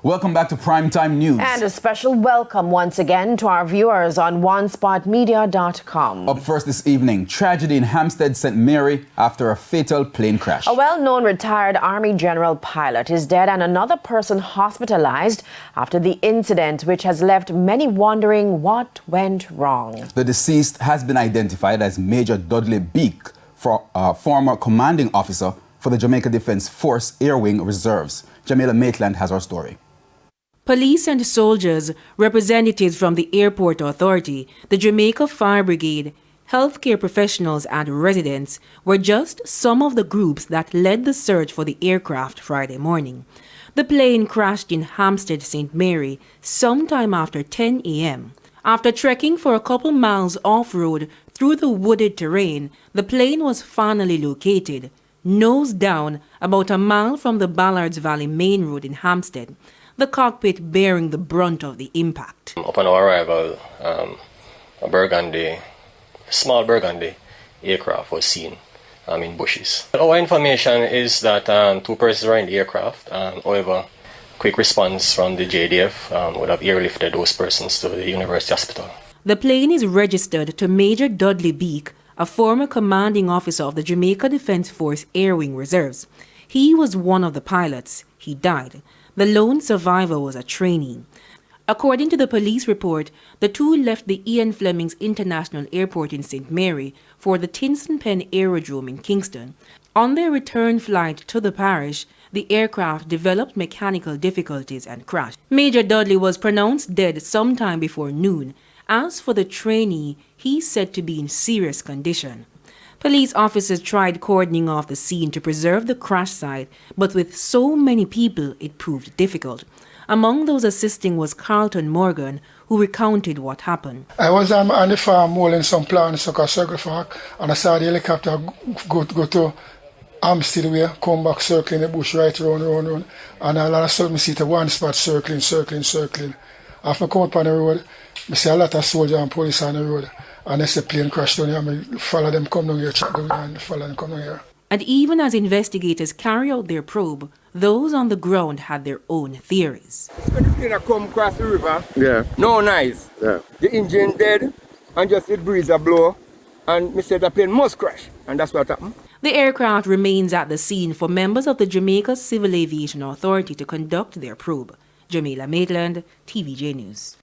Welcome back to Primetime News. And a special welcome once again to our viewers on onespotmedia.com. Up first this evening, tragedy in Hampstead, St. Mary after a fatal plane crash. A well-known retired Army General pilot is dead and another person hospitalized after the incident, which has left many wondering what went wrong. The deceased has been identified as Major Dudley Beak, former commanding officer for the Jamaica Defense Force Air Wing Reserves. Jamila Maitland has our story. Police and soldiers, representatives from the Airport Authority, the Jamaica Fire Brigade, healthcare professionals and residents were just some of the groups that led the search for the aircraft Friday morning. The plane crashed in Hampstead, St. Mary, sometime after 10 a.m. After trekking for a couple miles off-road through the wooded terrain, the plane was finally located, nose down, about a mile from the Ballards Valley Main Road in Hampstead, the cockpit bearing the brunt of the impact. Upon our arrival, a small burgundy aircraft was seen in bushes. Our information is that 2 persons were in the aircraft. However, quick response from the JDF would have airlifted those persons to the University Hospital. The plane is registered to Major Dudley Beak, a former commanding officer of the Jamaica Defense Force Air Wing Reserves. He was one of the pilots. He died. The lone survivor was a trainee. According to the police report, the two left the Ian Flemings International Airport in St. Mary for the Tinson Pen Aerodrome in Kingston. On their return flight to the parish, the aircraft developed mechanical difficulties and crashed. Major Dudley was pronounced dead sometime before noon. As for the trainee, he's said to be in serious condition. Police officers tried cordoning off the scene to preserve the crash site, but with so many people, it proved difficult. Among those assisting was Carlton Morgan, who recounted what happened. I was on the farm mowing some plants, so I circle fork, and I saw the helicopter go to Hampstead way, come back circling the bush right round, and all of a sudden I see the one spot circling. After I come up on the road, I see a lot of soldiers and police on the road. And as the plane crashed down here, I follow them come down here, check down here, and follow them come down here. And even as investigators carry out their probe, those on the ground had their own theories. When the plane come across the river, no nice. Yeah. The engine dead, and just the breeze a blow, and me said the plane must crash, and that's what happened. The aircraft remains at the scene for members of the Jamaica Civil Aviation Authority to conduct their probe. Jamila Maitland, TVJ News.